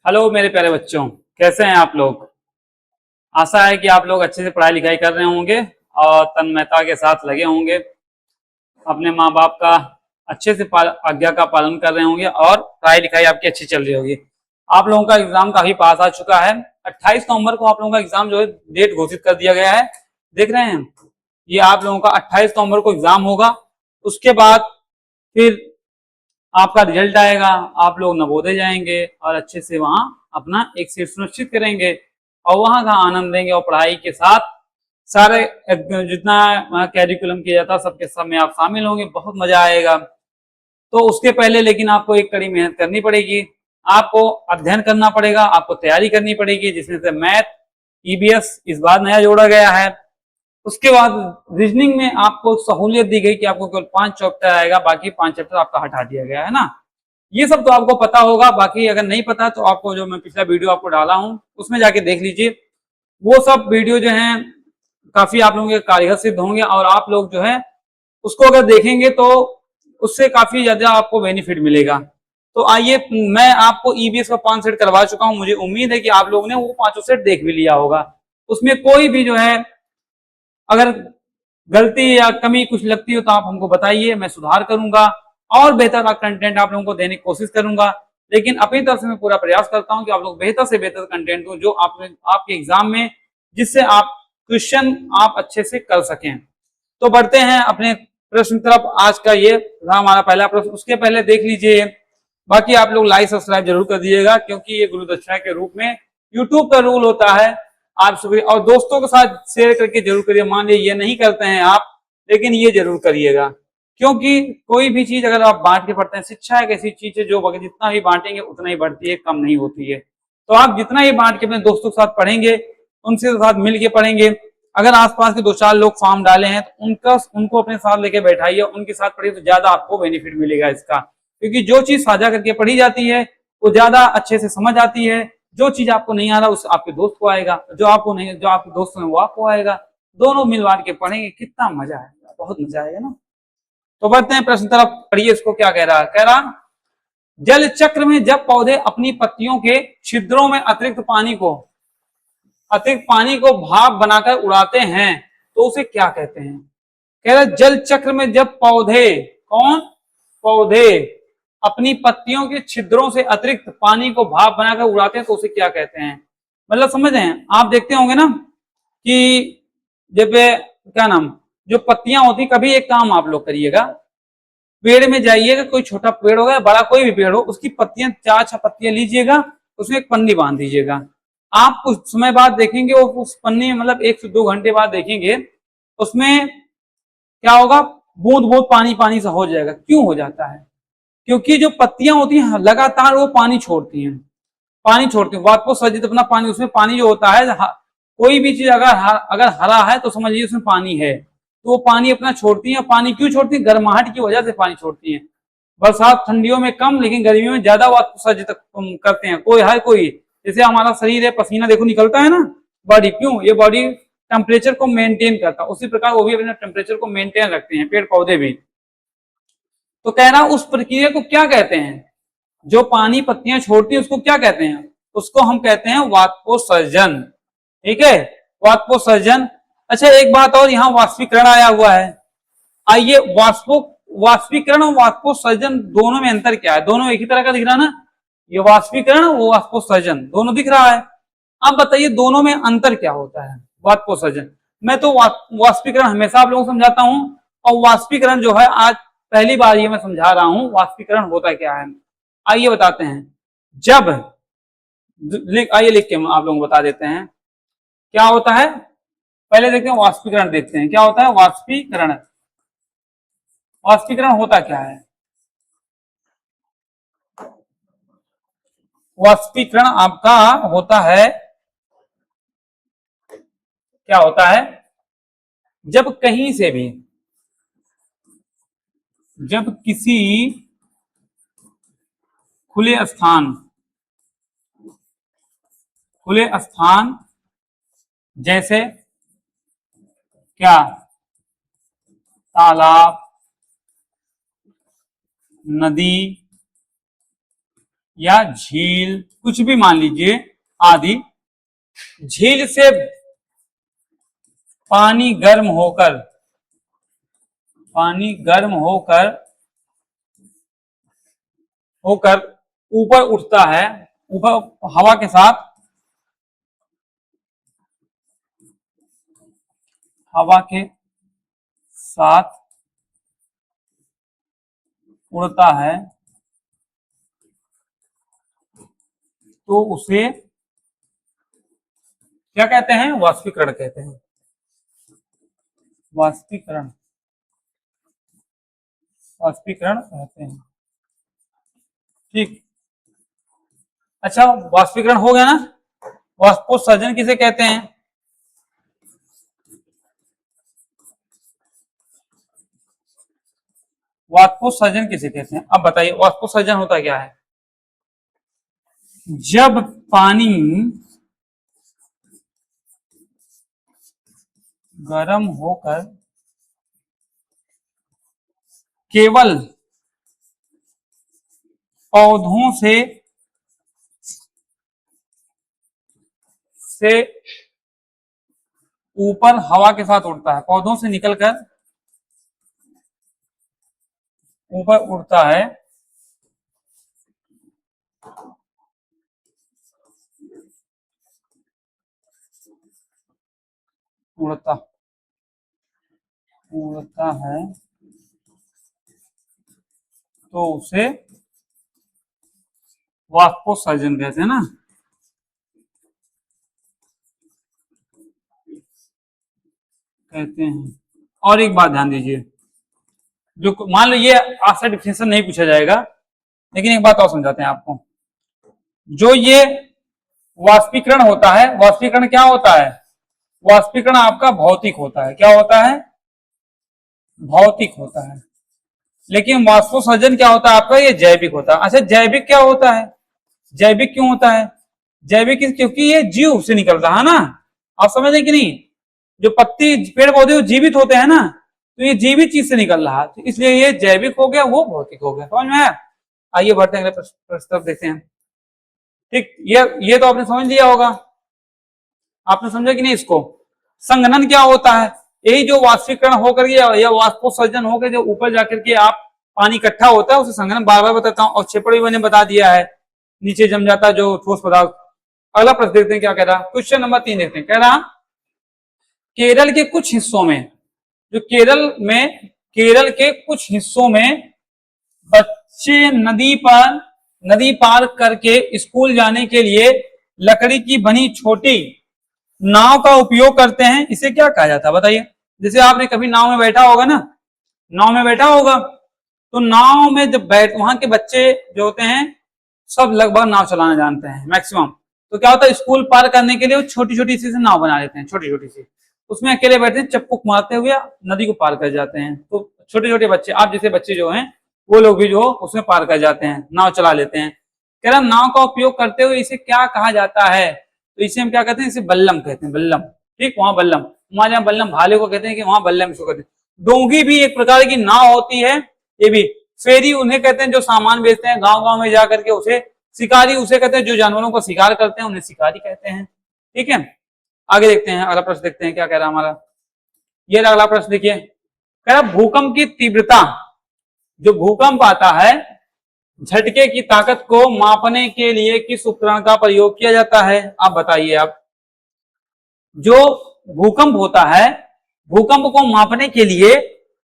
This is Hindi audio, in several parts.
हेलो मेरे प्यारे बच्चों, कैसे हैं आप लोग। आशा है कि आप लोग अच्छे से पढ़ाई लिखाई कर रहे होंगे और तन्मयता के साथ लगे होंगे। अपने माँ बाप का अच्छे से आज्ञा का पालन कर रहे होंगे और पढ़ाई लिखाई आपकी अच्छी चल रही होगी। आप लोगों का एग्जाम काफी पास आ चुका है। 28 नवंबर को आप लोगों का एग्जाम जो है डेट घोषित कर दिया गया है। देख रहे हैं, ये आप लोगों का 28 नवंबर को एग्जाम होगा। उसके बाद फिर आपका रिजल्ट आएगा, आप लोग नवोदय जाएंगे और अच्छे से वहां अपना एक सीट सुनिश्चित करेंगे और वहां का आनंद लेंगे और पढ़ाई के साथ सारे जितना कैरिकुलम किया जाता है सबके सब में आप शामिल होंगे, बहुत मजा आएगा। तो उसके पहले लेकिन आपको एक कड़ी मेहनत करनी पड़ेगी। आपको अध्ययन करना पड़ेगा, आपको तैयारी करनी पड़ेगी, जिसमें से मैथ, ईबीएस इस बार नया जोड़ा गया है। उसके बाद रीजनिंग में आपको सहूलियत दी गई कि आपको केवल 5 चैप्टर आएगा, बाकी 5 चैप्टर आपका हटा दिया गया है ना। ये सब तो आपको पता होगा, बाकी अगर नहीं पता तो आपको जो मैं पिछला वीडियो आपको डाला हूं उसमें जाके देख लीजिए। वो सब वीडियो जो है काफी आप लोगों के कार्यगर सिद्ध होंगे और आप लोग जो है उसको अगर देखेंगे तो उससे काफी ज्यादा आपको बेनिफिट मिलेगा। तो आइए, मैं आपको ईबीएस का 5 सेट करवा चुका हूं, मुझे उम्मीद है कि आप लोगों ने वो 5 सेट देख भी लिया होगा। उसमें कोई भी जो है अगर गलती या कमी कुछ लगती हो तो आप हमको बताइए, मैं सुधार करूंगा और बेहतर कंटेंट आप लोगों को देने की कोशिश करूंगा। लेकिन अपनी तरफ से मैं पूरा प्रयास करता हूं कि आप लोग बेहतर से बेहतर कंटेंट हो जो आपके एग्जाम में, जिससे आप क्वेश्चन आप अच्छे से कर सकें। तो बढ़ते हैं अपने प्रश्न तरफ। आज का ये रहा हमारा पहला प्रश्न। उसके पहले देख लीजिए, बाकी आप लोग लाइक सब्सक्राइब जरूर कर दीजिएगा क्योंकि ये गुरु दक्षिणा के रूप में यूट्यूब का रूल होता है। आप सभी और दोस्तों के साथ शेयर करके जरूर करिए। मान लीजिए ये नहीं करते हैं आप, लेकिन ये जरूर करिएगा, क्योंकि कोई भी चीज अगर आप बांट के पढ़ते हैं, शिक्षा एक ऐसी चीज है जो जितना ही बांटेंगे उतना ही बढ़ती है, कम नहीं होती है। तो आप जितना ही बांट के अपने दोस्तों के साथ पढ़ेंगे, उनके साथ मिल के पढ़ेंगे। अगर आसपास के 2-4 लोग फॉर्म डाले हैं तो उनको अपने साथ लेके बैठाइए, उनके साथ पढ़िए, तो ज्यादा आपको बेनिफिट मिलेगा इसका। क्योंकि जो चीज साझा करके पढ़ी जाती है वो ज्यादा अच्छे से समझ आती है। जो चीज आपको नहीं आ रहा उस आपके दोस्त को आएगा, जो आपको नहीं, जो आपके दोस्त हैं वो आपको आएगा। दोनों मिल बांट के पढ़ेंगे, कितना मजा आएगा, बहुत मजा आएगा ना। तो बढ़ते हैं प्रश्न तरफ। पढ़िए इसको क्या कह रहा है। कह रहा, जल चक्र में जब पौधे अपनी पत्तियों के छिद्रों में अतिरिक्त पानी को भाप बनाकर उड़ाते हैं तो उसे क्या कहते हैं। कह रहे जल चक्र में जब पौधे अपनी पत्तियों के छिद्रों से अतिरिक्त पानी को भाप बनाकर उड़ाते हैं तो उसे क्या कहते हैं। मतलब समझ रहे हैं आप, देखते होंगे ना कि जब क्या नाम, जो पत्तियां होती, कभी एक काम आप लोग करिएगा, पेड़ में जाइएगा, कोई छोटा पेड़ होगा बड़ा कोई भी पेड़ हो, उसकी पत्तियां 4-6 पत्तियां लीजिएगा, उसमें एक पन्नी बांध दीजिएगा। आप कुछ समय बाद देखेंगे वो उस पन्नी में, मतलब 1 से 2 घंटे बाद देखेंगे उसमें क्या होगा, बूंद बूंद पानी पानी सा हो जाएगा। क्यों हो जाता है? क्योंकि जो पत्तियां होती हैं लगातार वो पानी छोड़ती हैं, वाष्पोत्सर्जित अपना पानी, उसमें पानी जो होता है, कोई भी चीज अगर हरा है तो समझिए उसमें पानी है, तो वो पानी अपना छोड़ती है। पानी क्यों छोड़ती है? गर्माहट की वजह से पानी छोड़ती है। बरसात ठंडियों में कम, लेकिन गर्मियों में ज्यादा वाष्पोत्सर्जित करते हैं। कोई जैसे हमारा शरीर है, पसीना देखो निकलता है ना बॉडी, क्यों? ये बॉडी टेम्परेचर को मेंटेन करता है, उसी प्रकार वो भी अपने टेम्परेचर को मेंटेन रखते हैं, पेड़ पौधे भी। तो कह रहा उस प्रक्रिया को क्या कहते हैं? जो पानी पत्तियां छोड़ती है उसको क्या कहते हैं? उसको हम कहते हैं वाष्पोत्सर्जन। ठीक है, वाष्पोत्सर्जन। अच्छा एक बात और, यहाँ वाष्पीकरण आया हुआ है। आइए, वाष्पीकरण और वाष्पोत्सर्जन दोनों में अंतर क्या है? दोनों एक ही तरह का दिख रहा है ना, ये वाष्पीकरण, वो वाष्पोत्सर्जन, दोनों दिख रहा है। अब बताइए दोनों में अंतर क्या होता है? वाष्पोत्सर्जन, मैं तो वाष्पीकरण हमेशा आप लोगों को समझाता हूं, और वाष्पीकरण जो है आज पहली बार ये मैं समझा रहा हूं वाष्पीकरण होता क्या है। आइए बताते हैं। जब आइए लिख के आप लोगों को बता देते हैं क्या होता है। पहले देखते हैं वाष्पीकरण, देखते हैं क्या होता है वाष्पीकरण। वाष्पीकरण होता क्या है? वाष्पीकरण आपका होता है, क्या होता है, जब कहीं से भी, जब किसी खुले स्थान जैसे क्या, तालाब, नदी, या झील, कुछ भी मान लीजिए, आदि, झील से पानी गर्म होकर, पानी गर्म होकर होकर ऊपर उठता है, ऊपर हवा के साथ, हवा के साथ उड़ता है, तो उसे क्या कहते हैं? वाष्पीकरण कहते हैं। वाष्पीकरण, वाष्पीकरण कहते हैं। ठीक, अच्छा, वाष्पीकरण हो गया ना। वाष्पोत्सर्जन किसे कहते हैं? वाष्पोत्सर्जन किसे कहते हैं? अब बताइए, वाष्पोत्सर्जन होता क्या है? जब पानी गर्म होकर केवल पौधों से ऊपर हवा के साथ उड़ता है, पौधों से निकलकर ऊपर उड़ता है, उड़ता उड़ता है, तो उसे वाष्पोत्सर्जन कहते हैं ना। कहते हैं। और एक बात ध्यान दीजिए, जो मान लो ये आपसे डिफिनेशन नहीं पूछा जाएगा, लेकिन एक बात और समझाते हैं आपको। जो ये वाष्पीकरण होता है, वाष्पीकरण क्या होता है? वाष्पीकरण आपका भौतिक होता है। क्या होता है? भौतिक होता है। लेकिन वाष्पोत्सर्जन क्या होता है आपका? ये जैविक होता है। अच्छा, जैविक क्या होता है? जैविक क्यों होता है? जैविक क्योंकि ये जीव से निकल रहा है ना। आप समझ रहे कि नहीं? जो पत्ती, पेड़ पौधे जीवित होते हैं ना, तो ये जीवित चीज से निकल रहा है, तो इसलिए ये जैविक हो गया, वो भौतिक हो गया। समझ में आया? आइए बढ़ते हैं, अगले प्रश्न देखते हैं। ठीक, ये तो आपने समझ लिया होगा। आपने समझा कि नहीं इसको? संघनन क्या होता है? यही जो वाष्पीकरण होकर के या वाष्पोत्सर्जन होकर जो ऊपर जाकर के आप पानी इकट्ठा होता है, उसे संघनन बार बार बताता हूं, और छेपड़ भी मैंने बता दिया है, नीचे जम जाता है जो ठोस पदार्थ। अगला प्रश्न देखते हैं क्या कह रहा। क्वेश्चन नंबर 3 देखते हैं। कह रहा केरल के कुछ हिस्सों में, जो केरल के कुछ हिस्सों में बच्चे नदी पार करके स्कूल जाने के लिए लकड़ी की बनी छोटी नाव का उपयोग करते हैं। इसे क्या कहा जाता है बताइए? जैसे आपने कभी नाव में बैठा होगा ना, नाव में बैठा होगा, तो नाव में जब वहां के बच्चे जो होते हैं सब लगभग नाव चलाना जानते हैं मैक्सिमम। तो क्या होता है, स्कूल पार करने के लिए वो छोटी छोटी सी नाव बना लेते हैं, छोटी छोटी सी, उसमें अकेले बैठे चप्पू मारते हुए नदी को पार कर जाते हैं। तो छोटे छोटे बच्चे, आप जैसे बच्चे जो हैं, वो लोग भी जो उसमें पार कर जाते हैं, नाव चला लेते हैं। कह रहा नाव का उपयोग करते हुए इसे क्या कहा जाता है? तो इसे हम क्या कहते हैं? इसे बल्लम कहते हैं, बल्लम। ठीक, वहां बल्लम, हमारे यहाँ बल्लम भाले को कहते हैं, कि वहां बल्लम इसको कहते हैं। डोंगी भी एक प्रकार की नाव होती है, ये भी। फेरी उन्हें कहते हैं जो सामान बेचते हैं गांव गांव में जाकर के, उसे शिकारी उसे कहते हैं जो जानवरों को शिकार करते हैं, उन्हें शिकारी कहते हैं। ठीक है, आगे देखते हैं, अगला प्रश्न देखते हैं क्या कह रहा हमारा। ये अगला प्रश्न देखिए, कह रहा भूकंप की तीव्रता, जो भूकंप आता है, झटके की ताकत को मापने के लिए किस उपकरण का प्रयोग किया जाता है? आप बताइए। आप जो भूकंप होता है, भूकंप को मापने के लिए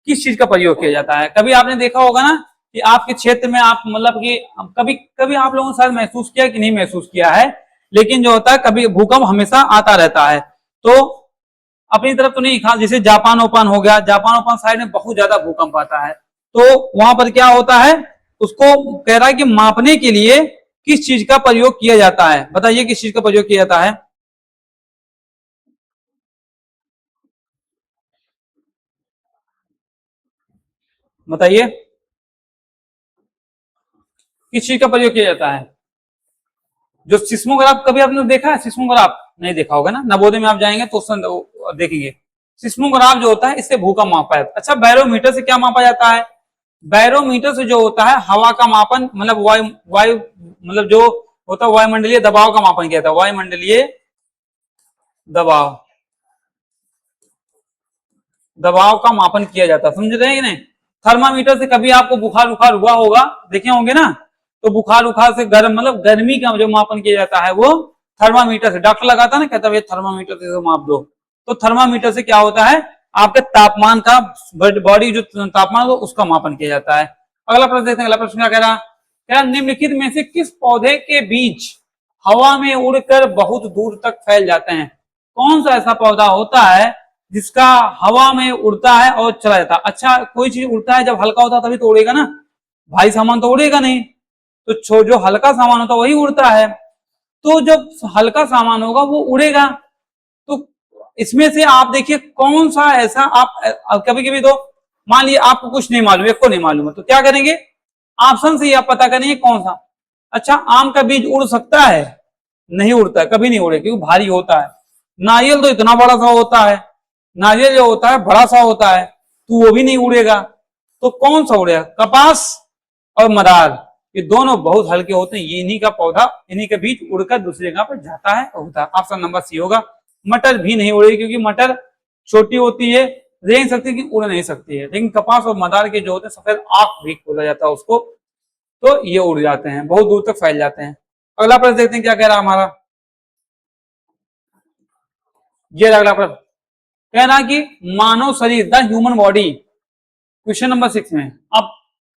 किस चीज का प्रयोग किया जाता है? कभी आपने देखा होगा ना कि आपके क्षेत्र में आप मतलब कि कभी कभी आप लोगों ने शायद महसूस किया कि नहीं महसूस किया है, लेकिन जो होता है कभी भूकंप हमेशा आता रहता है। तो अपनी तरफ तो नहीं, खास जैसे जापान ओपान हो गया, जापान ओपान साइड में बहुत ज्यादा भूकंप आता है, तो वहां पर क्या होता है, उसको कह रहा है कि मापने के लिए किस चीज का प्रयोग किया जाता है? बताइए किस चीज का प्रयोग किया जाता है? बताइए किस चीज का प्रयोग किया जाता है? जो सिस्मोग्राफ, कभी आपने देखा है सिस्मोग्राफ? नहीं देखा होगा ना, नवोदय में आप जाएंगे तो देखेंगे। सिस्मोग्राफ जो होता है, इससे भूकंप मापा जाता है। अच्छा, बैरोमीटर से क्या मापा जाता है? बैरोमीटर से जो होता है हवा का मापन, मतलब वायु वायु मतलब जो होता है वायुमंडलीय दबाव का मापन किया जाता है, वायुमंडलीय दबाव, दबाव का मापन किया जाता है, समझ रहे हैं कि नहीं। थर्मामीटर से कभी आपको बुखार उखार हुआ होगा, देखे होंगे ना, तो बुखार उखार से गर्म मतलब गर्मी का जो मापन किया जाता है वो थर्मामीटर से, डॉक्टर लगाता है ना, कहता है थर्मामीटर से माप दो, तो थर्मामीटर से क्या होता है आपके तापमान का, बॉडी जो तापमान हो उसका मापन किया जाता है। अगला प्रश्न देखते हैं, अगला प्रश्न क्या कह रहा, क्या निम्नलिखित में से किस पौधे के बीज हवा में उड़कर बहुत दूर तक फैल जाते हैं। कौन सा ऐसा पौधा होता है जिसका हवा में उड़ता है और चला जाता है। अच्छा, कोई चीज उड़ता है जब हल्का होता है तभी तो उड़ेगा ना, भारी सामान तो उड़ेगा नहीं, तो जो हल्का सामान होता है वही उड़ता है, तो जब हल्का सामान होगा वो उड़ेगा। तो इसमें से आप देखिए कौन सा ऐसा, आप कभी कभी तो मान लीजिए आपको कुछ नहीं मालूम, एक को नहीं मालूम है, तो क्या करेंगे, ऑप्शन से ही आप पता करेंगे कौन सा। अच्छा, आम का बीज उड़ सकता है, नहीं उड़ता है, कभी नहीं उड़ेगा क्योंकि भारी होता है। नारियल तो इतना बड़ा सा होता है, नारियल जो होता है बड़ा सा होता है, तो वो भी नहीं उड़ेगा। तो कौन सा उड़ेगा, कपास और मदार, ये दोनों बहुत हल्के होते हैं, ये इन्हीं का पौधा, इन्हीं के बीच उड़कर दूसरी जगह पर जाता है और होता है। ऑप्शन नंबर सी होगा। मटर भी नहीं उड़ेगी क्योंकि मटर छोटी होती है, रेंग सकती है, उड़ नहीं सकती है, लेकिन कपास और मदार के जो होते हैं सफेद आंख भी बोला जाता है उसको, तो ये उड़ जाते हैं, बहुत दूर तक फैल जाते हैं। अगला प्रश्न देखते हैं क्या कह रहा हमारा, ये अगला प्रश्न कह रहा कि मानव शरीर, the human body, question number 6 में। अब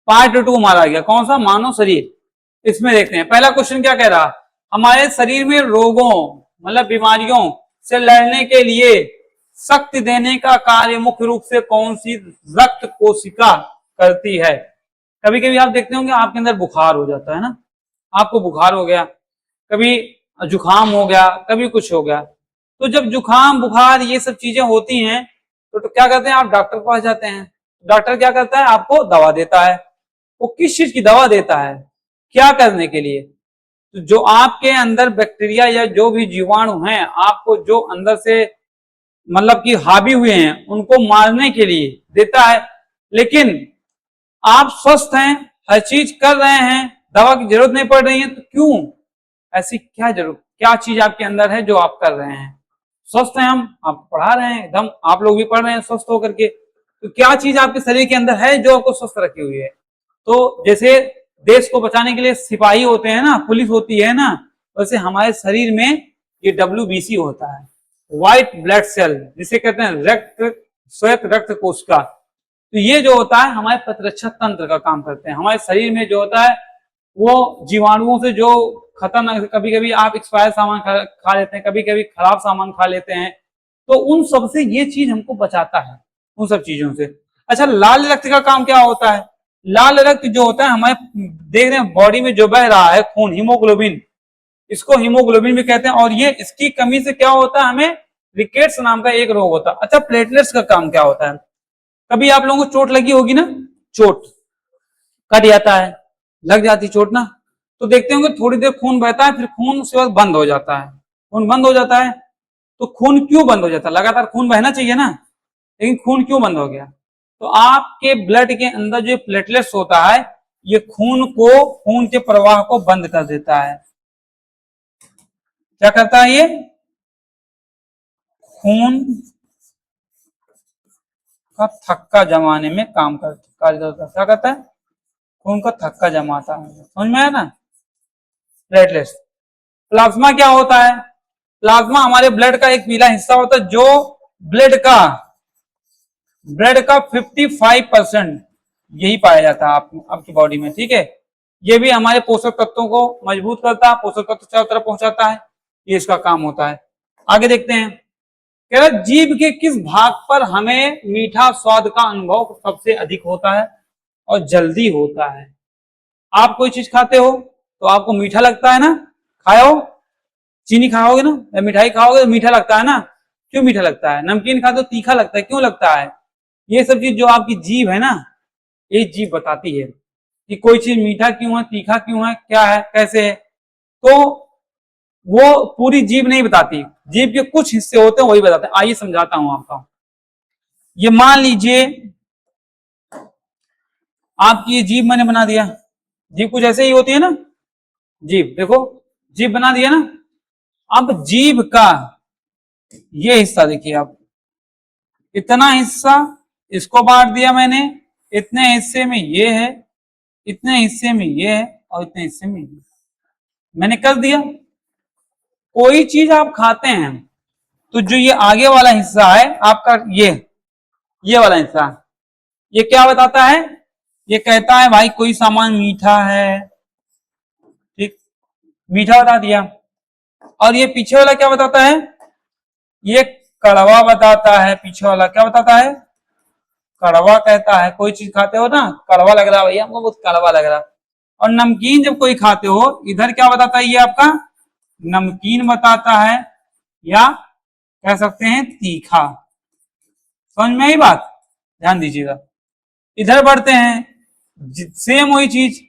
पार्ट 2 हमारा आ गया, कौन सा, मानव शरीर। इसमें देखते हैं पहला क्वेश्चन क्या कह रहा, हमारे शरीर में रोगों मतलब बीमारियों से लड़ने के लिए शक्ति देने का कार्य मुख्य रूप से कौन सी रक्त कोशिका करती है। कभी कभी आप देखते होंगे आपके अंदर बुखार हो जाता है ना, आपको बुखार हो गया, कभी जुकाम हो गया, कभी कुछ हो गया, तो जब जुकाम बुखार ये सब चीजें होती हैं तो क्या करते हैं, आप डॉक्टर के पास जाते हैं, डॉक्टर क्या करता है, आपको दवा देता है। वो किस चीज की दवा देता है, क्या करने के लिए, तो जो आपके अंदर बैक्टीरिया या जो भी जीवाणु हैं आपको जो अंदर से मतलब कि हावी हुए हैं उनको मारने के लिए देता है। लेकिन आप स्वस्थ हैं, हर चीज कर रहे हैं, दवा की जरूरत नहीं पड़ रही है, तो क्यों, ऐसी क्या जरूरत, क्या चीज आपके अंदर है जो आप कर रहे हैं, स्वस्थ हैं हम, आप पढ़ा रहे हैं एकदम, आप लोग भी पढ़ रहे हैं स्वस्थ होकर के, तो क्या चीज आपके शरीर के अंदर है जो आपको स्वस्थ रखी हुई है। तो जैसे देश को बचाने के लिए सिपाही होते हैं ना, पुलिस होती है ना, वैसे हमारे शरीर में ये WBC होता है, व्हाइट ब्लड सेल, जिसे कहते हैं रक्त श्वेत रक्त कोशिका। तो ये जो होता है हमारे प्रतिरक्षा तंत्र का काम करते हैं। हमारे शरीर में जो होता है वो जीवाणुओं से जो खतरनाक, कभी कभी आप एक्सपायर सामान खा लेते हैं, कभी कभी खराब सामान खा लेते हैं, तो उन सब से ये चीज हमको बचाता है, उन सब चीजों से। अच्छा, लाल रक्त का काम क्या होता है, लाल रक्त जो होता है हमारे देख रहे हैं बॉडी में जो बह रहा है खून, हीमोग्लोबिन, इसको हीमोग्लोबिन भी कहते हैं, और ये इसकी कमी से क्या होता है, हमें रिकेट्स नाम का एक रोग होता है। अच्छा, प्लेटलेट्स का काम क्या होता है, कभी आप लोगों को चोट लगी होगी ना, चोट कट जाता है, लग जाती चोट ना, तो देखते होंगे थोड़ी देर खून बहता है, फिर खून उसके बाद बंद हो जाता है, खून बंद हो जाता है। तो खून क्यों बंद हो जाता है, लगातार खून बहना चाहिए ना, लेकिन खून क्यों बंद हो गया, तो आपके ब्लड के अंदर जो प्लेटलेट्स होता है ये खून के प्रवाह को बंद कर देता है। क्या करता है, ये खून का थक्का जमाने में काम करता है। क्या करता है, खून का थक्का जमाता है, समझ में आया ना। प्लेटलेट्स, प्लाज्मा क्या होता है, प्लाज्मा हमारे ब्लड का एक पीला हिस्सा होता है जो ब्लड का 55% यही पाया जाता है आपकी बॉडी में, ठीक है। ये भी हमारे पोषक तत्वों को मजबूत करता है, पोषक तत्व चारों तरफ पहुंचाता है, ये इसका काम होता है। आगे देखते हैं, कह रहा जीभ के किस भाग पर हमें मीठा स्वाद का अनुभव सबसे अधिक होता है और जल्दी होता है। आप कोई चीज खाते हो तो आपको मीठा लगता है ना, खाए हो, चीनी खाओगे ना या मिठाई खाओगे तो मीठा लगता है ना, क्यों मीठा लगता है, नमकीन खाते हो तीखा लगता है, क्यों लगता है, ये सब चीज जो आपकी जीभ है ना, ये जीभ बताती है कि कोई चीज मीठा क्यों है, तीखा क्यों है, क्या है, कैसे है। तो वो पूरी जीभ नहीं बताती, जीभ के कुछ हिस्से होते हैं वही बताते हैं। आइए समझाता हूं आपका, ये मान लीजिए आपकी ये जीभ मैंने बना दिया, जीभ कुछ ऐसे ही होती है ना, जीभ देखो, जीभ बना दिया ना। अब जीभ का ये हिस्सा देखिए आप, इतना हिस्सा इसको बांट दिया मैंने, इतने हिस्से में ये है, इतने हिस्से में ये है, और इतने हिस्से में ये मैंने कर दिया। कोई चीज आप खाते हैं तो जो ये आगे वाला हिस्सा है आपका, ये वाला हिस्सा, ये क्या बताता है? ये कहता है भाई कोई सामान मीठा है, ठीक, मीठा बता दिया। और ये पीछे वाला क्या बताता है? ये कड़वा बताता है। पीछे वाला क्या बताता है? कड़वा कहता है। कोई चीज खाते हो ना, कड़वा लग रहा है भैया हमको, बहुत कड़वा लग रहा है। और नमकीन जब कोई खाते हो, इधर क्या बताता है? ये आपका नमकीन बताता है, या कह सकते हैं तीखा। समझ में आई बात? ध्यान दीजिएगा। इधर बढ़ते हैं, सेम वही चीज,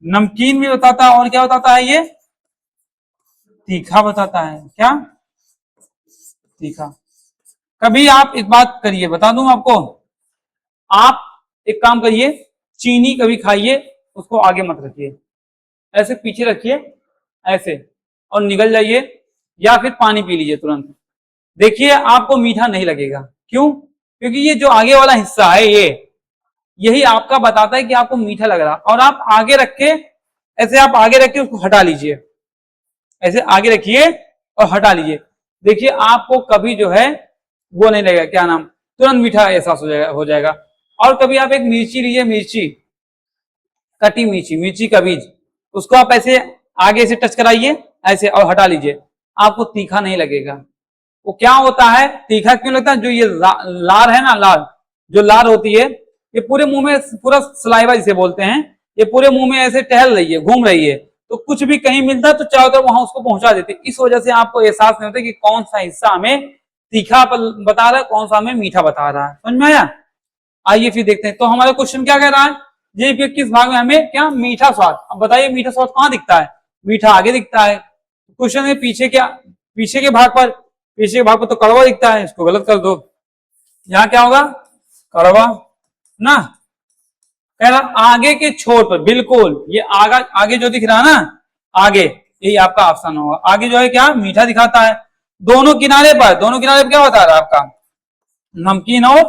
नमकीन भी बताता है, और क्या बताता है? ये तीखा बताता है। क्या? तीखा। कभी आप एक बात करिए, बता दूं आपको, आप एक काम करिए, चीनी कभी खाइए, उसको आगे मत रखिए, ऐसे पीछे रखिए, ऐसे, और निकल जाइए, या फिर पानी पी लीजिए तुरंत। देखिए आपको मीठा नहीं लगेगा। क्यों? क्योंकि ये जो आगे वाला हिस्सा है, यही आपका बताता है कि आपको मीठा लग रहा। और आप आगे रख के, ऐसे आप आगे रख के उसको हटा लीजिए, ऐसे आगे रखिए और हटा लीजिए। देखिए आपको कभी जो है वो नहीं लगेगा, क्या नाम, तुरंत मीठा एहसास हो जाएगा। और कभी आप एक मिर्ची लीजिए, मिर्ची, कटी मिर्ची, मिर्ची का बीज, उसको आप ऐसे आगे से टच कराइए ऐसे और हटा लीजिए, आपको तीखा नहीं लगेगा। वो क्या होता है, तीखा क्यों लगता है? जो ये लार है ना, लार, जो लार होती है, ये पूरे मुंह में, पूरा सलाइवा जिसे बोलते हैं, ये पूरे मुंह में ऐसे टहल रही है, घूम रही है, तो कुछ भी कहीं मिलता है तो चारों तरफ वहां उसको पहुंचा देते। इस वजह से आपको एहसास नहीं होता कि कौन सा हिस्सा हमें तीखा बता रहा है, कौन सा हमें मीठा बता रहा है। समझ में आया? आइए फिर देखते हैं। तो हमारा क्वेश्चन क्या कह रहा है? ये फिर किस भाग में हमें क्या मीठा स्वाद? अब बताइए मीठा स्वाद कहां दिखता है? मीठा आगे दिखता है। क्वेश्चन में पीछे क्या, पीछे के भाग पर, पीछे के भाग पर तो कड़वा दिखता है, इसको गलत कर दो। यहां क्या होगा? कड़वा ना। कह रहा आगे के छोर पर, बिल्कुल ये आगे जो दिख रहा है ना, आगे, यही आपका ऑप्शन होगा। आगे जो है क्या, मीठा दिखाता है। दोनों किनारे पर, दोनों किनारे पर क्या बता रहा है आपका? नमकीन और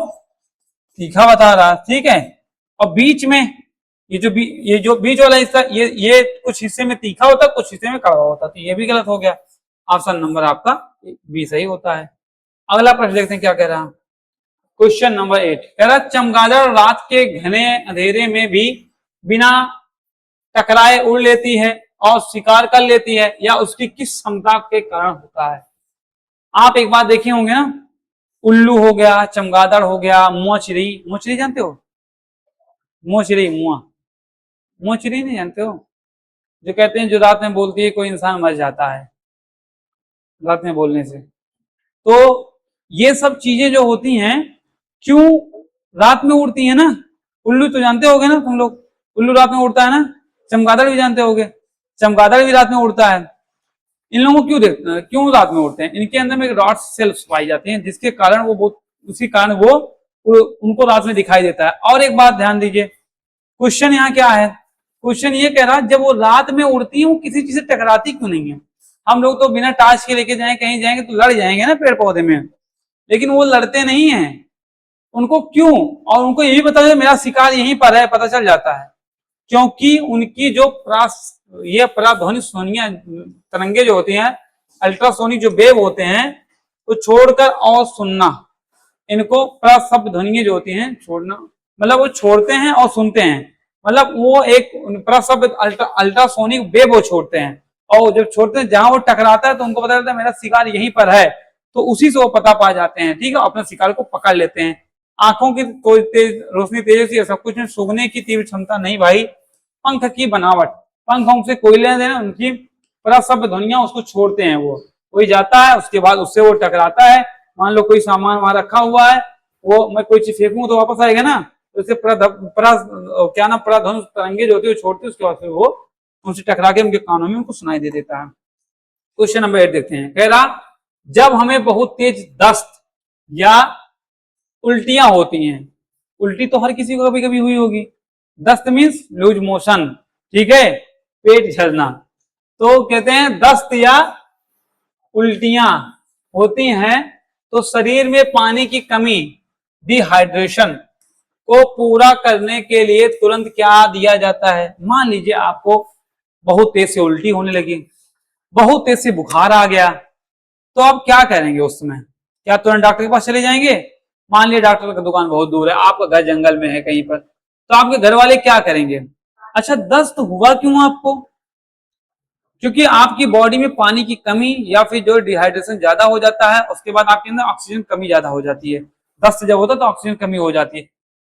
तीखा बता रहा है, ठीक है। और बीच में ये जो बीच वाला हिस्सा, ये कुछ हिस्से में तीखा होता है, कुछ हिस्से में कड़वा होता है, तो ये भी गलत हो गया। ऑप्शन नंबर आपका बी सही होता है। अगला प्रश्न देखते हैं क्या कह रहा है। क्वेश्चन नंबर 8 कह रहा चमगादड़ रात के घने अंधेरे में भी बिना टकराए उड़ लेती है और शिकार कर लेती है, या उसकी किस क्षमता के कारण होता है? आप एक बात देखे होंगे ना, उल्लू हो गया, चमगादड़ हो गया, मोचरी, मोचरी जानते हो? मोचरी, मुआ, मोचरी नहीं जानते हो? जो कहते हैं जो रात में बोलती है कोई इंसान मर जाता है रात में बोलने से। तो ये सब चीजें जो होती हैं, क्यों रात में उड़ती है ना? उल्लू तो जानते होगे ना तुम लोग, उल्लू रात में उड़ता है ना। चमगादड़ भी जानते होगे, चमगादड़ भी रात में उड़ता है। इन लोगों को क्यों रात में उड़ते हैं? इनके अंदर में रॉड सेल्स पाई जाती हैं, जिसके कारण वो बहुत, उसी कारण वो उनको रात में दिखाई देता है। और एक बात ध्यान दीजिए, क्वेश्चन यहाँ क्या है? क्वेश्चन ये कह रहा है जब वो रात में उड़ती है वो किसी चीज से टकराती क्यों नहीं है? हम लोग तो बिना टार्च के लेके जाए कहीं जाएंगे तो लड़ जाएंगे ना पेड़ पौधे में, लेकिन वो लड़ते नहीं है। उनको क्यों? और उनको यही पता है मेरा शिकार यहीं पर है, पता चल जाता है। क्योंकि उनकी जो ये पराध्वनि सोनिया तरंगे जो होती हैं, अल्ट्रासोनिक जो वेव होते हैं, तो छोड़कर और सुनना, इनको प्रशब्द ध्वनियां जो होती हैं छोड़ना, मतलब वो छोड़ते हैं और सुनते हैं, मतलब वो एक प्रशब्द अल्ट्रासोनिक वेव वो छोड़ते हैं, और जब छोड़ते हैं जहां वो टकराता है तो उनको पता चलता है मेरा शिकार यहीं पर है, तो उसी से वो पता पा जाते हैं, ठीक है, अपने शिकार को पकड़ लेते हैं। आंखों की कोई तेज रोशनी, तेज सी सब कुछ में, सूंघने की तीव्र क्षमता नहीं भाई, पंख की बनावट, पंखों से कोई लेना देना, उनकी प्रशब्द ध्वनियां उसको छोड़ते हैं, वो कोई जाता है उसके बाद उससे वो टकराता है। मान लो कोई सामान वहां रखा हुआ है, वो मैं कोई चीज फेंकूं तो वापस आएगा ना, तो इससे क्या ना पराध्वनि तरंगे जो होती है वो छोड़ती है, उसके बाद फिर वो उनसे टकरा के उनके कानों में उनको सुनाई दे देता है। क्वेश्चन नंबर 8 देखते हैं। कह रहा जब हमें बहुत तेज दस्त या उल्टियां होती हैं, उल्टी तो हर किसी को कभी कभी हुई होगी, दस्त मीन्स लूज मोशन, ठीक है, पेट झड़ना। तो कहते हैं दस्त या उल्टियां होती हैं तो शरीर में पानी की कमी, डिहाइड्रेशन को पूरा करने के लिए तुरंत क्या दिया जाता है। मान लीजिए आपको बहुत तेज से उल्टी होने लगी, बहुत तेज से बुखार आ गया, तो आप क्या करेंगे उस समय? क्या तुरंत डॉक्टर के पास चले जाएंगे? मान लीजिए डॉक्टर का दुकान बहुत दूर है, आपका घर जंगल में है कहीं पर, तो आपके घर वाले क्या करेंगे? अच्छा, दस्त हुआ क्यों आपको? क्योंकि आपकी बॉडी में पानी की कमी या फिर जो डिहाइड्रेशन ज्यादा हो जाता है, उसके बाद आपके अंदर ऑक्सीजन कमी ज्यादा हो जाती है। दस्त जब होता है तो ऑक्सीजन कमी हो जाती है।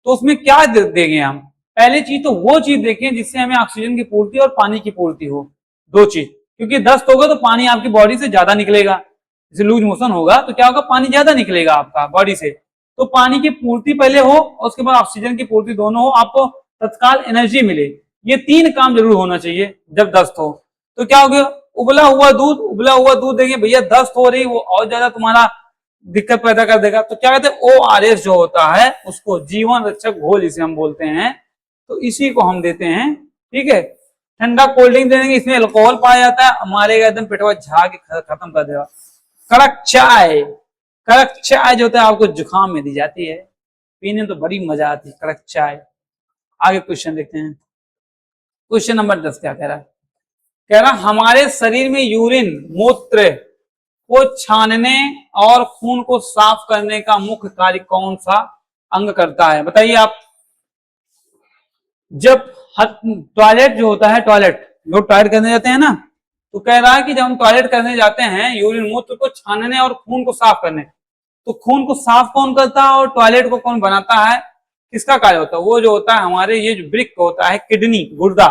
तो उसमें क्या देंगे हम? पहली चीज तो वो चीज देखें जिससे हमें ऑक्सीजन की पूर्ति और पानी की पूर्ति हो, दो चीज। क्योंकि दस्त होगा तो पानी आपकी बॉडी से ज्यादा निकलेगा, जैसे लूज मोशन होगा तो क्या होगा, पानी ज्यादा निकलेगा आपका बॉडी से। तो पानी की पूर्ति पहले हो और उसके बाद ऑक्सीजन की पूर्ति दोनों हो, आपको तत्काल एनर्जी मिले। ये तीन काम जरूर होना चाहिए जब दस्त हो। तो क्या हो गया, उबला हुआ दूध देंगे भैया, दस्त हो रही वो और ज्यादा तुम्हारा दिक्कत पैदा कर देगा। तो क्या कहते हैं, ORS जो होता है उसको, जीवन रक्षक घोल जिसे हम बोलते हैं, तो इसी को हम देते हैं, ठीक है। ठंडा कोल्ड ड्रिंक देंगे, इसमें अल्कोहल पाया जाता है, मारेगा एकदम पेटवा झाग खत्म कर देगा। कड़क चाय, कड़क चाय जो होता है आपको जुकाम में दी जाती है, पीने में तो बड़ी मजा आती है कड़क चाय। आगे क्वेश्चन देखते हैं। क्वेश्चन नंबर 10 क्या कह रहा है? कह रहा हमारे शरीर में यूरिन, मूत्र को छानने और खून को साफ करने का मुख्य कार्य कौन सा अंग करता है? बताइए आप। जब टॉयलेट जो होता है, टॉयलेट लोग टॉयलेट करने जाते हैं ना, तो कह रहा है कि जब हम टॉयलेट करने जाते हैं, यूरिन मूत्र को छानने और खून को साफ करने, तो खून को साफ कौन करता है और टॉयलेट को कौन बनाता है? किसका कार्य होता है? वो जो होता है हमारे ये जो वृक्क होता है, किडनी, गुर्दा,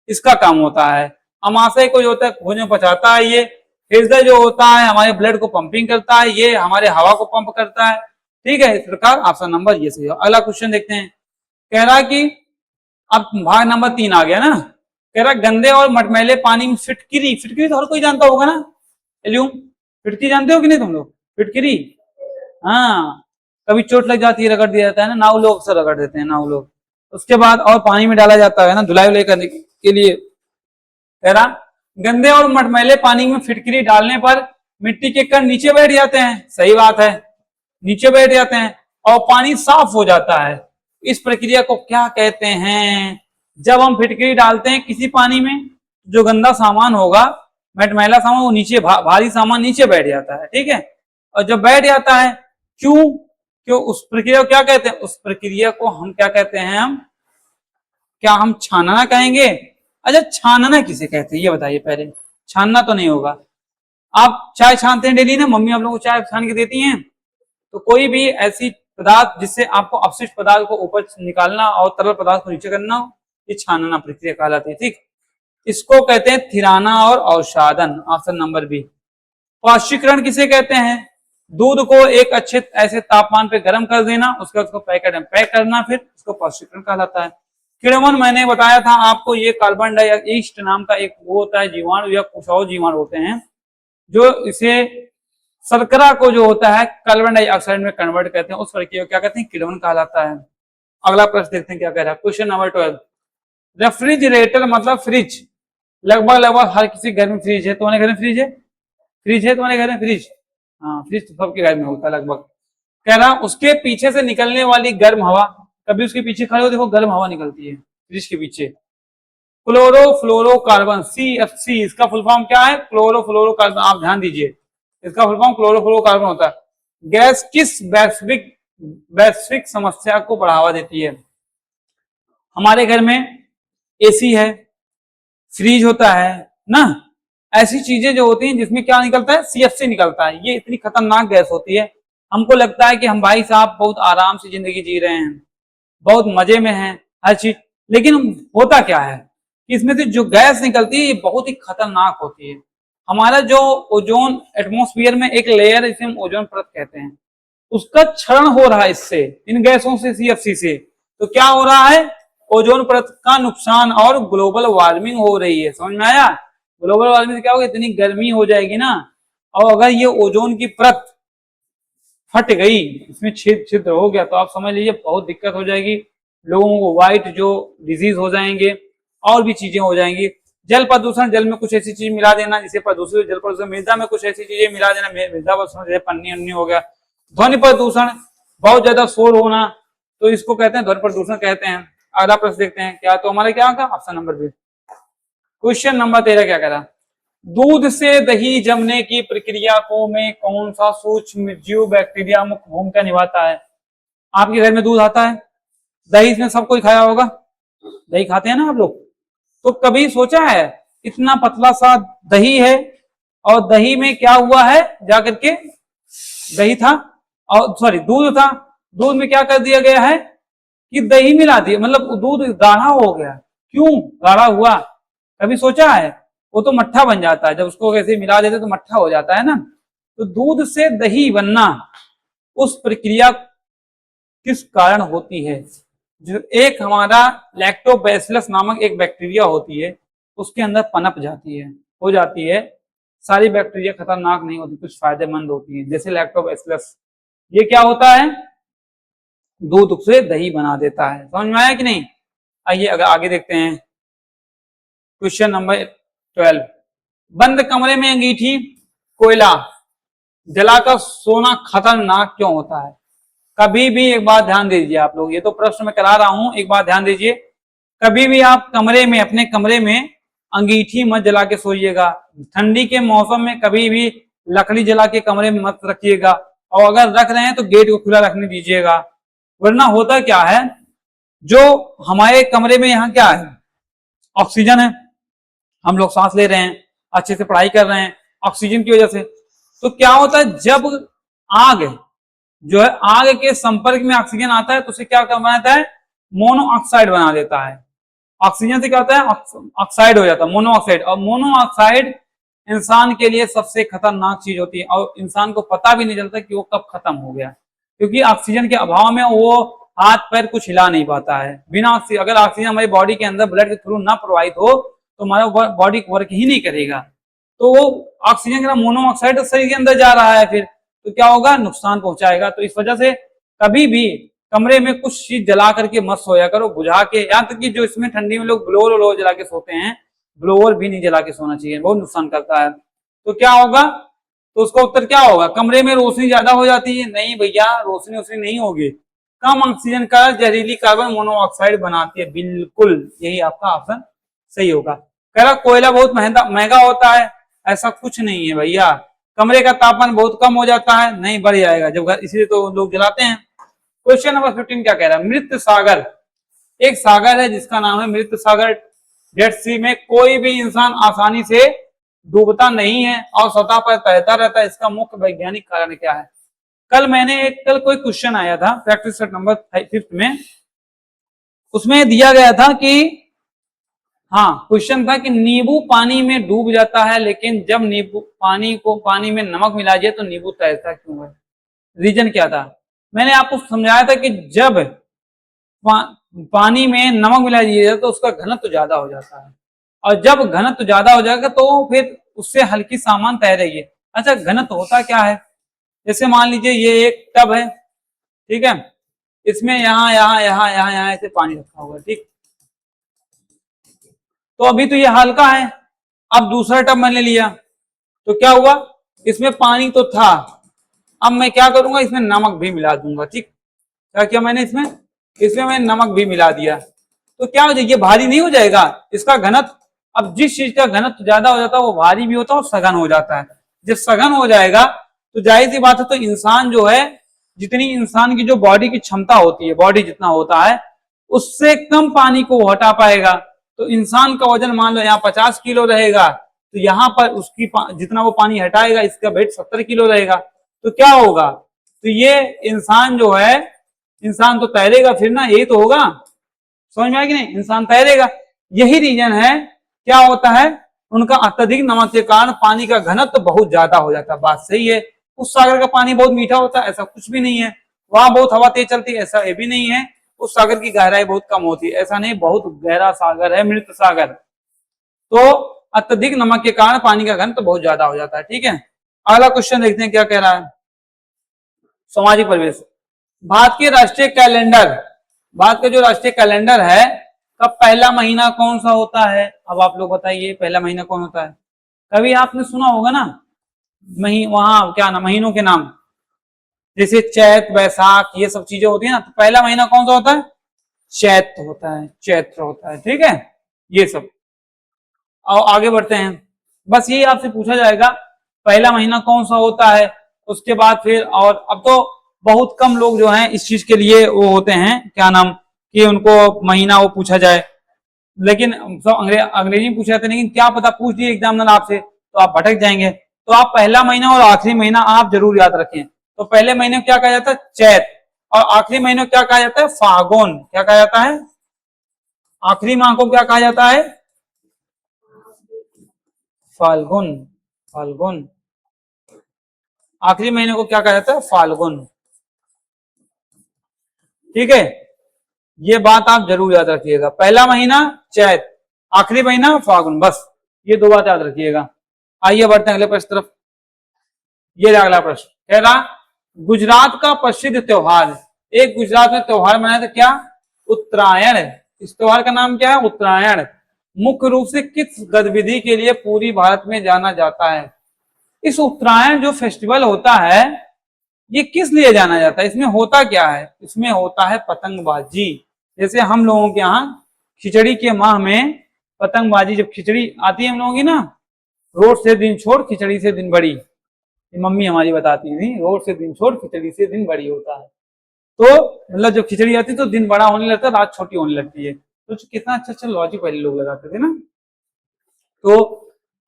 इसका काम होता है। अमाशय को जो होता है भोजन पचाता है ये। हृदय जो होता है हमारे ब्लड को पंपिंग करता है, ये हमारे हवा को पंप करता है, ठीक है। इस प्रकार ऑप्शन नंबर ये सही हो। अगला क्वेश्चन देखते हैं। कह रहा कि अब भाग नंबर 3 आ गया ना। कह रहा गंदे और मटमैले पानी में फिटकिरी, फिटकिरी तो हर कोई जानता होगा ना, एल्यूम, फिटकिरी जानते हो कि नहीं तुम लोग? फिटकिरी, हाँ, कभी चोट लग जाती है रगड़ दिया जाता है ना, नाव लोग अक्सर रगड़ देते हैं, नाव लोग। उसके बाद और पानी में डाला जाता है ना धुलाई उलाई करने के लिए। कह रहा गंदे और मटमैले पानी में फिटकिरी डालने पर मिट्टी के कण नीचे बैठ जाते हैं। सही बात है, नीचे बैठ जाते हैं और पानी साफ हो जाता है। इस प्रक्रिया को क्या कहते हैं? जब हम फिटकिरी डालते हैं किसी पानी में, जो गंदा सामान होगा, मटमैला सामान, वो नीचे भारी सामान नीचे बैठ जाता है, ठीक है। और जब बैठ जाता है, क्यों उस प्रक्रिया को क्या कहते हैं? उस प्रक्रिया को हम क्या कहते हैं? क्या हम छानना कहेंगे? अच्छा, छानना किसे कहते हैं ये बताइए पहले। छानना तो नहीं होगा। आप चाय छानते हैं डेली ना, मम्मी आप लोगों को चाय छान के देती हैं, तो कोई भी ऐसी पदार्थ जिससे आपको अपशिष्ट पदार्थ को ऊपर निकालना और तरल पदार्थ को नीचे करना, ये छानना प्रक्रिया कहलाती है, ठीक। इसको कहते हैं थिराना और अवसादन, ऑप्शन नंबर बी। पौष्टिकरण किसे कहते हैं? दूध को एक अच्छे ऐसे तापमान पे गर्म कर देना, उसके बाद उसको पैक करना, फिर उसको पौष्टिकरण कहलाता है। किण्वन मैंने बताया था आपको, ये कार्बन डाइऑक्साइड नाम का एक वो होता है जीवाणु या कुछ और जीवाणु होते हैं जो इसे शर्करा को जो होता है कार्बन डाइऑक्साइड में कन्वर्ट करते हैं, उस प्रक्रिया को क्या कहते हैं? किण्वन कहलाता है। अगला प्रश्न देखते हैं क्या कह रहा है। Question number 12। रेफ्रिजरेटर मतलब फ्रिज। लगभग हर किसी घर में फ्रिज है। तुम्हारे घर में फ्रिज है? फ्रिज है तुम्हारे घर में? फ्रिज, हाँ, फ्रिज तो सबके घर में होता है लगभग। कह रहा उसके पीछे से निकलने वाली गर्म हवा, कभी उसके पीछे खड़े हो देखो गर्म हवा निकलती है फ्रिज के पीछे। क्लोरोफ्लोरोकार्बन, CFC, इसका फुल फॉर्म क्या है? क्लोरोफ्लोरोकार्बन। आप ध्यान दीजिए, इसका फुल फॉर्म क्लोरोफ्लोरोकार्बन होता है। गैस किस वैश्विक समस्या को बढ़ावा देती है? हमारे घर में AC है, फ्रिज होता है ना, ऐसी चीजें जो होती हैं जिसमें क्या निकलता है? CFC निकलता है। ये इतनी खतरनाक गैस होती है, हमको लगता है कि हम भाई साहब बहुत आराम से जिंदगी जी रहे हैं, बहुत मजे में हैं हर चीज, लेकिन होता क्या है कि इसमें से जो गैस निकलती है ये बहुत ही खतरनाक होती है। हमारा जो ओजोन एटमॉस्फेयर में एक लेयर है, इसे हम ओजोन परत कहते हैं, उसका क्षरण हो रहा है इससे, इन गैसों से, CFC से। तो क्या हो रहा है? ओजोन परत का नुकसान और ग्लोबल वार्मिंग हो रही है। समझ में आया? ग्लोबल वार्मिंग से क्या होगा? इतनी गर्मी हो जाएगी ना, और अगर ये ओजोन की परत फट गई, इसमें छिद्र हो गया, तो आप समझ लीजिए बहुत दिक्कत हो जाएगी। लोगों को व्हाइट जो डिजीज हो जाएंगे और भी चीजें हो जाएंगी। जल प्रदूषण, जल में कुछ ऐसी चीज मिला देना जिसे प्रदूषित, जल प्रदूषण, मृदा में कुछ ऐसी चीजें मिला देना, मृदा प्रदूषण जैसे पन्नी अन्नी हो गया। ध्वनि प्रदूषण, बहुत ज्यादा शोर होना, तो इसको कहते हैं ध्वनि प्रदूषण कहते हैं। अगला प्रश्न देखते हैं क्या, तो हमारे क्या होगा option number B. Question number 13 क्या कह रहा, दूध से दही जमने की प्रक्रिया को में कौन सा सूक्ष्म जीव बैक्टीरिया मुख्य भूमिका निभाता है। आपके घर में दूध आता है, दही इसमें सब कोई खाया होगा, दही खाते हैं ना आप लोग, तो कभी सोचा है इतना पतला सा दही है और दही में क्या हुआ है जाकर के, दही था और सॉरी दूध था, दूध में क्या कर दिया गया है कि दही मिला दिया, मतलब दूध गाढ़ा हो गया। क्यों गाढ़ा हुआ, कभी सोचा है? वो तो मट्ठा बन जाता है, जब उसको कैसे मिला देते तो मट्ठा हो जाता है ना। तो दूध से दही बनना, उस प्रक्रिया किस कारण होती है? जो एक हमारा लैक्टोबैसिलस नामक एक बैक्टीरिया होती है, उसके अंदर पनप जाती है, हो जाती है। सारी बैक्टीरिया खतरनाक नहीं होती, कुछ फायदेमंद होती है, जैसे लैक्टोबैसिलस। ये क्या होता है, दूध से दही बना देता है। समझ में आया कि नहीं? आइए अगर आगे देखते हैं क्वेश्चन नंबर 12। बंद कमरे में अंगीठी कोयला जलाकर सोना खतरनाक क्यों होता है? कभी भी एक बात ध्यान दीजिए आप लोग, ये तो प्रश्न में करा रहा हूं, एक बात ध्यान दीजिए। कभी भी आप कमरे में, अपने कमरे में अंगीठी मत जला के सोइएगा। ठंडी के मौसम में कभी भी लकड़ी जला के कमरे में मत रखिएगा, और अगर रख रहे हैं तो गेट को खुला रखने दीजिएगा। वरना होता क्या है, जो हमारे कमरे में यहाँ क्या है, ऑक्सीजन है, हम लोग सांस ले रहे हैं, अच्छे से पढ़ाई कर रहे हैं ऑक्सीजन की वजह से। तो क्या होता है, जब आग जो है, आग के संपर्क में ऑक्सीजन आता है तो उसे क्या बनाता है, मोनोऑक्साइड बना देता है। ऑक्सीजन से क्या होता है, ऑक्साइड हो जाता है, मोनोऑक्साइड। और मोनोऑक्साइड इंसान के लिए सबसे खतरनाक चीज होती है, और इंसान को पता भी नहीं चलता कि वो कब खत्म हो गया, क्योंकि ऑक्सीजन के अभाव में वो हाथ पैर कुछ हिला नहीं पाता है। बिना ऑक्सीजन, अगर ऑक्सीजन हमारी बॉडी के अंदर ब्लड के थ्रू ना प्रवाहित हो तो हमारा बॉडी वर्क ही नहीं करेगा। तो वो ऑक्सीजन का मोनोऑक्साइड शरीर के अंदर जा रहा है, फिर तो क्या होगा, नुकसान पहुंचाएगा। तो इस वजह से कभी भी कमरे में कुछ चीज जला करके मत सोया करो, बुझा के। यहाँ तक कि जो इसमें ठंडी में लोग ब्लोअर व्लोअर जला के सोते हैं, ब्लोअर भी नहीं जला के सोना चाहिए, बहुत नुकसान करता है। तो क्या होगा, तो उसका उत्तर क्या होगा, कमरे में रोशनी ज्यादा हो जाती है? नहीं भैया, रोशनी नहीं होगी, कम ऑक्सीजन का जहरीली कार्बन मोनोऑक्साइड बनाती है, बिल्कुल यही आपका ऑप्शन सही होगा। कह रहा कोयला बहुत महंगा होता है, ऐसा कुछ नहीं है भैया। कमरे का तापमान बहुत कम हो जाता है, नहीं बढ़ जाएगा जब घर, इसलिए तो लोग जलाते हैं। क्वेश्चन नंबर 15 क्या कह रहा है, मृत सागर, एक सागर है जिसका नाम है मृत सागर। डेड सी में कोई भी इंसान आसानी से डूबता नहीं है और सतह पर तैरता रहता है, इसका मुख्य वैज्ञानिक कारण क्या है? कल कोई क्वेश्चन आया था प्रैक्टिस सेट नंबर 5 में, उसमें दिया गया था कि हाँ, क्वेश्चन था कि नींबू पानी में डूब जाता है, लेकिन जब नींबू पानी में नमक मिला जाए तो नींबू तैरता क्यों है? रीजन क्या था? मैंने आपको समझाया था कि जब पानी में नमक मिला दिया जाए तो उसका घनत्व तो ज्यादा हो जाता है, और जब घनत्व ज्यादा हो जाएगा तो फिर उससे हल्की सामान तैरेगी। अच्छा, घनत्व होता क्या है? जैसे मान लीजिए ये एक टब है, ठीक है, इसमें यहाँ यहाँ यहाँ यहाँ यहाँ ऐसे पानी रखा हुआ है, ठीक। तो अभी तो ये हल्का है, अब दूसरा टब मैंने लिया तो क्या हुआ, इसमें पानी तो था, अब मैं क्या करूंगा, इसमें नमक भी मिला दूंगा, ठीक। क्या किया मैंने, इसमें मैं नमक भी मिला दिया, तो क्या हो जाएगा, ये भारी नहीं हो जाएगा, इसका घनत्व। अब जिस चीज का घनत्व ज्यादा हो जाता है वो भारी भी होता है और सघन हो जाता है। जब सघन हो जाएगा तो जाहिर सी बात है, तो इंसान जो है, जितनी इंसान की जो बॉडी की क्षमता होती है, बॉडी जितना होता है उससे कम पानी को हटा पाएगा। तो इंसान का वजन मान लो यहाँ 50 किलो रहेगा, तो यहाँ पर उसकी जितना वो पानी हटाएगा इसका वेट 70 किलो रहेगा। तो क्या होगा, तो ये इंसान जो है, इंसान तो तैरेगा फिर ना, यही तो होगा। समझ में आया कि नहीं, इंसान तैरेगा। यही रीजन है, क्या होता है, उनका अत्यधिक नमक के कारण पानी का घनत्व तो बहुत ज्यादा हो जाता है। बात सही है। उस सागर का पानी बहुत मीठा होता है, ऐसा कुछ भी नहीं है। वहां बहुत हवा तेज चलती है, ऐसा ये भी नहीं है। उस सागर की गहराई बहुत कम होती है, ऐसा नहीं, बहुत गहरा सागर है मृत सागर। तो अत्यधिक नमक के कारण पानी का घनत्व तो बहुत ज्यादा हो जाता है, ठीक है। अगला क्वेश्चन देखते हैं क्या कह रहा है। सामाजिक परिवेश, भारत के राष्ट्रीय कैलेंडर भारत का जो राष्ट्रीय कैलेंडर है, का पहला महीना कौन सा होता है? अब आप लोग बताइए पहला महीना कौन होता है? कभी आपने सुना होगा ना वहां क्या नाम, महीनों के नाम, जैसे चैत वैशाख ये सब चीजें होती है ना, तो पहला महीना कौन सा होता है? चैत्र होता है, चैत्र होता है, ठीक है। ये सब और आगे बढ़ते हैं, बस यही आपसे पूछा जाएगा पहला महीना कौन सा होता है। उसके बाद फिर, और अब तो बहुत कम लोग जो हैं इस चीज के लिए वो होते हैं, क्या नाम, कि उनको महीना वो पूछा जाए, लेकिन सब अंग्रेजी में पूछे जाते हैं, लेकिन क्या पता पूछ दिए एग्जामिनर आपसे तो आप भटक जाएंगे। तो आप पहला महीना और आखिरी महीना आप जरूर याद रखें। तो पहले महीने को क्या कहा जाता है? चैत। और आखिरी महीने को क्या कहा जाता है? फागुन। क्या कहा जाता है? आखिरी माह को क्या कहा जाता है? फाल्गुन। फाल्गुन। आखिरी महीने को क्या कहा जाता है? फाल्गुन। ठीक है, ये बात आप जरूर याद रखिएगा, पहला महीना चैत, आखिरी महीना फागुन, बस ये दो बात याद रखिएगा। आइए बढ़ते हैं अगले प्रश्न तरफ। ये अगला प्रश्न कह रहा, गुजरात का प्रसिद्ध त्योहार, एक गुजरात में त्योहार मनाया था, क्या? उत्तरायण। इस त्योहार का नाम क्या है? उत्तरायण। मुख्य रूप से किस गतिविधि के लिए पूरी भारत में जाना जाता है? इस उत्तरायण जो फेस्टिवल होता है, ये किस लिए जाना जाता है? इसमें होता क्या है? इसमें होता है पतंगबाजी। जैसे हम लोगों के यहाँ खिचड़ी के माह में पतंगबाजी, जब खिचड़ी आती है हम लोगों की ना, रोड से दिन छोड़ खिचड़ी से दिन बड़ी, मम्मी हमारी बताती थी, रोड से दिन छोड़ खिचड़ी से दिन बड़ी होता है। तो मतलब जब खिचड़ी आती है तो दिन बड़ा होने लगता है, रात छोटी होने लगती है। तो कितना अच्छा अच्छा लॉजिक पहले लोग लगाते थे ना। तो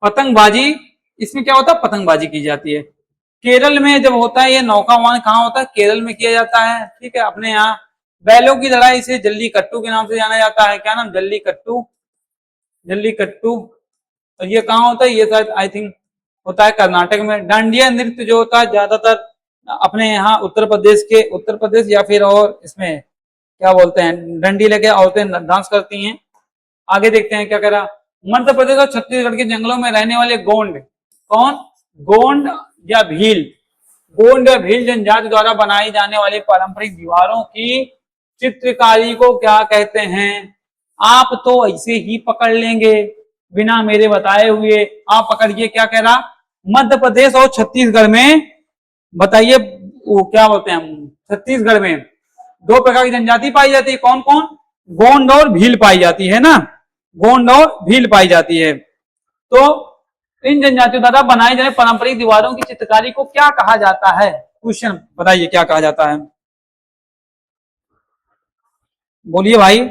पतंगबाजी, इसमें क्या होता है? पतंगबाजी की जाती है। केरल में जब होता है ये नौका वहां, कहाँ होता है? केरल में किया जाता है, ठीक है। अपने यहाँ बैलों की लड़ाई, इसे जल्लीकट्टू के नाम से जाना जाता है। क्या नाम? जल्लीकट्टू। जल्लीकट्टू। और ये कहाँ होता है? ये शायद आई थिंक होता है कर्नाटक में। डांडिया नृत्य जो होता है ज्यादातर अपने यहाँ उत्तर प्रदेश या फिर और इसमें क्या बोलते हैं, डंडी लेके औरतें डांस करती हैं। आगे देखते हैं क्या कह रहा, मध्य प्रदेश और छत्तीसगढ़ के जंगलों में रहने वाले गोंड, कौन? गोंड या भील। गोंड या भील जनजाति द्वारा बनाई जाने वाली पारंपरिक दीवारों की चित्रकारी को क्या कहते हैं? आप तो ऐसे ही पकड़ लेंगे बिना मेरे बताए हुए। आप पकड़िए, क्या कह रहा, मध्य प्रदेश और छत्तीसगढ़ में, बताइए वो क्या बोलते हैं, छत्तीसगढ़ में दो प्रकार की जनजाति पाई जाती है, कौन कौन? गोंड और भील पाई जाती है ना, गोंड और भील पाई जाती है। तो इन जनजातियों द्वारा बनाई जाने पारंपरिक दीवारों की चित्रकारी को क्या कहा जाता है? क्वेश्चन बताइए क्या कहा जाता है? बोलिए भाई,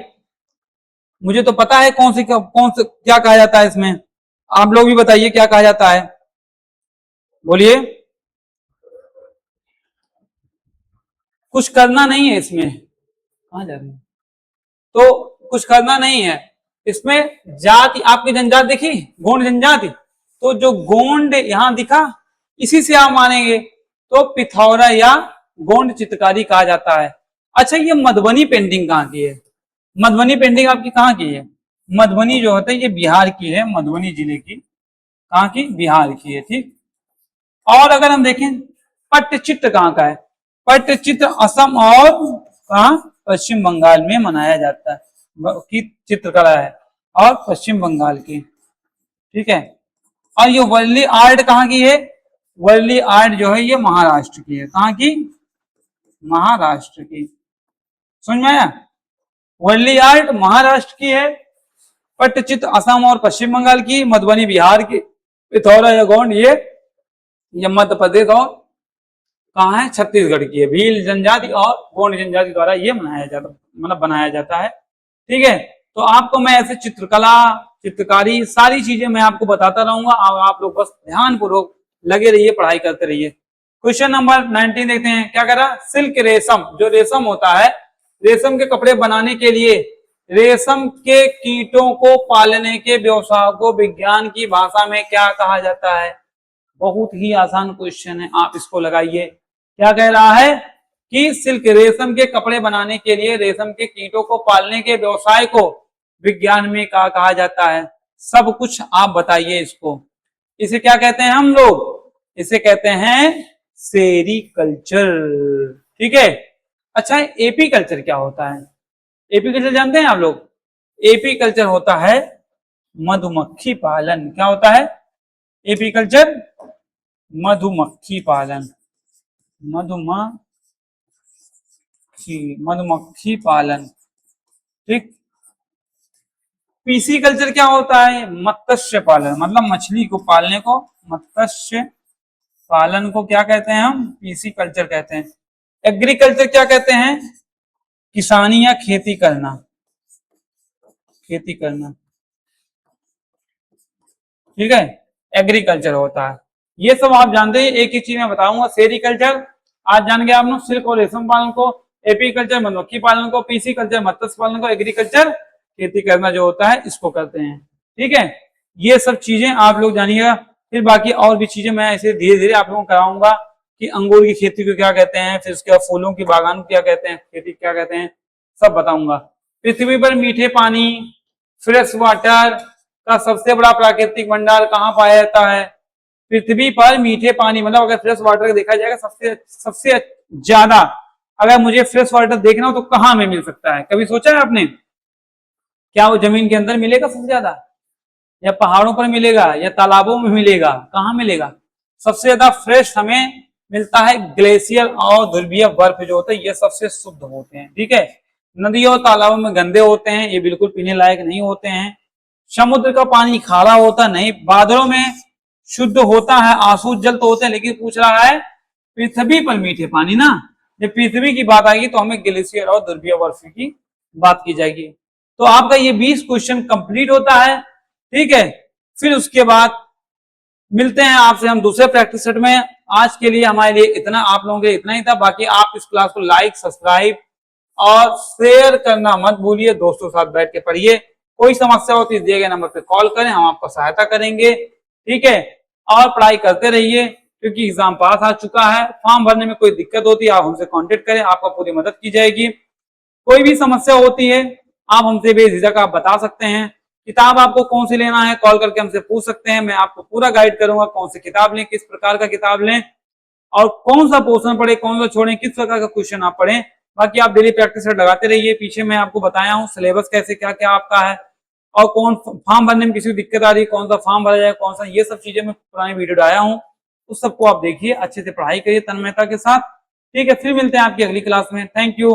मुझे तो पता है कौन से क्या कहा जाता है इसमें, आप लोग भी बताइए क्या कहा जाता है, बोलिए। कुछ करना नहीं है इसमें, कहाँ जा रहे हैं? तो कुछ करना नहीं है इसमें। जाति आपकी जनजाति देखी, गोंड जनजाति, तो जो गोंड यहां दिखा इसी से आप मानेंगे, तो पिथौरा या गोंड चित्रकारी कहा जाता है। अच्छा, ये मधुबनी पेंटिंग कहाँ की है? मधुबनी पेंटिंग आपकी कहाँ की है? मधुबनी जो होता है ये बिहार की है, मधुबनी जिले की, कहाँ की? बिहार की है, ठीक। और अगर हम देखें पट्टचित्र कहाँ का है? पट्टचित्र असम और कहाँ? पश्चिम बंगाल में मनाया जाता है, की चित्रकला है, और पश्चिम बंगाल की, ठीक है। और ये वर्ली आर्ट कहाँ की है? वर्ली आर्ट जो है ये महाराष्ट्र की है, कहाँ की? महाराष्ट्र की। समझ में आया? वर्ली आर्ट महाराष्ट्र की है, पट्टचित्र असम और पश्चिम बंगाल की, मधुबनी बिहार की, पिथौरा या गोंड ये मध्य प्रदेश और कहाँ है? छत्तीसगढ़ की है। भील जनजाति और गोंड जनजाति द्वारा ये मनाया जाता, मतलब बनाया जाता है, ठीक है। तो आपको मैं ऐसे चित्रकला, चित्रकारी, सारी चीजें मैं आपको बताता रहूंगा, और आप लोग बस ध्यान पूर्वक लगे रहिए, पढ़ाई करते रहिए। क्वेश्चन नंबर 19 देखते हैं क्या कर रहा, सिल्क रेशम, जो रेशम होता है, रेशम के कपड़े बनाने के लिए रेशम के कीटों को पालने के व्यवसाय को विज्ञान की भाषा में क्या कहा जाता है? बहुत ही आसान क्वेश्चन है, आप इसको लगाइए। क्या कह रहा है कि सिल्क, रेशम के कपड़े बनाने के लिए रेशम के कीटों को पालने के व्यवसाय को विज्ञान में क्या कहा जाता है? सब कुछ आप बताइए इसको। इसे क्या कहते हैं हम लोग? इसे कहते हैं सेरीकल्चर, ठीक है। अच्छा, एपी कल्चर क्या होता है? एपी कल्चर जानते हैं आप लोग? एपी कल्चर होता है मधुमक्खी पालन। क्या होता है? एपी कल्चर मधुमक्खी पालन। मधुमक्खी पालन, ठीक। पीसी कल्चर क्या होता है? मत्स्य पालन, मतलब मछली को पालने को मत्स्य पालन को क्या कहते हैं हम? पीसी कल्चर कहते हैं। एग्रीकल्चर क्या कहते हैं? किसानी या खेती करना, खेती करना, ठीक है, एग्रीकल्चर होता है। ये सब आप जानते हैं। एक ही चीज मैं बताऊंगा, सेरीकल्चर आज जान गया आपने, सिल्क और रेशम पालन को, एपीकल्चर मधुमक्खी पालन को, पीसी कल्चर मत्स्य पालन को, एग्रीकल्चर खेती करना जो होता है इसको करते हैं, ठीक है। ये सब चीजें आप लोग जानिएगा। फिर बाकी और भी चीजें मैं ऐसे धीरे धीरे आप लोगों को कराऊंगा कि अंगूर की खेती को क्या कहते हैं, फिर उसके बाद फूलों की बागान को क्या कहते हैं, खेती क्या कहते हैं, सब बताऊंगा। पृथ्वी पर मीठे पानी, फ्रेश वाटर का सबसे बड़ा प्राकृतिक भंडार कहाँ पाया जाता है? पृथ्वी पर मीठे पानी, मतलब अगर फ्रेश वाटर देखा जाएगा सबसे सबसे ज्यादा, अगर मुझे फ्रेश वाटर देखना हो तो कहाँ में मिल सकता है? कभी सोचा है आपने? क्या वो जमीन के अंदर मिलेगा सबसे ज्यादा, या पहाड़ों पर मिलेगा, या तालाबों में मिलेगा? कहाँ मिलेगा? सबसे ज्यादा फ्रेश हमें मिलता है ग्लेशियर और ध्रुवीय बर्फ जो होते हैं, ये सबसे शुद्ध होते हैं, ठीक है। नदियों और तालाबों में गंदे होते हैं, ये बिल्कुल पीने लायक नहीं होते हैं। समुद्र का पानी खारा होता नहीं। बादलों में शुद्ध होता है, आंसू जल तो होते हैं, लेकिन पूछ रहा है पृथ्वी पर मीठे पानी ना। जब पृथ्वी की बात आएगी तो हमें ग्लेशियर और ध्रुवीय बर्फ की बात की जाएगी। तो आपका ये 20 क्वेश्चन कंप्लीट होता है, ठीक है। फिर उसके बाद मिलते हैं आपसे हम दूसरे प्रैक्टिस सेट में। आज के लिए हमारे लिए इतना, आप लोगों के लिए इतना ही था। बाकी आप इस क्लास को लाइक, सब्सक्राइब और शेयर करना मत भूलिए। दोस्तों के साथ बैठ के पढ़िए। कोई समस्या हो तो इस दिए गए नंबर पे कॉल करें, हम आपको सहायता करेंगे, ठीक है। और पढ़ाई करते रहिए, क्योंकि एग्जाम पास आ चुका है। फॉर्म भरने में कोई दिक्कत होती है आप हमसे कांटेक्ट करें, आपका पूरी मदद की जाएगी। कोई भी समस्या होती है आप हमसे बेझिझक आप बता सकते हैं। किताब आपको कौन सी लेना है कॉल करके हमसे पूछ सकते हैं, मैं आपको पूरा गाइड करूंगा कौन सी किताब लें, किस प्रकार का किताब लें, और कौन सा पोर्शन पढ़े, कौन सा छोड़ें, किस प्रकार का क्वेश्चन आप पढ़ें। बाकी आप डेली प्रैक्टिस लगाते रहिए। पीछे मैं आपको बताया हूँ सिलेबस कैसे क्या क्या आपका है, और कौन फॉर्म भरने में किसी को दिक्कत आ रही है, कौन सा फॉर्म भरा जाए, कौन सा, ये सब चीजें मैं पुरानी वीडियो डाया हूँ, उस सबको आप देखिए, अच्छे से पढ़ाई करिए तन्मयता के साथ, ठीक है। फिर मिलते हैं आपकी अगली क्लास में। Thank you.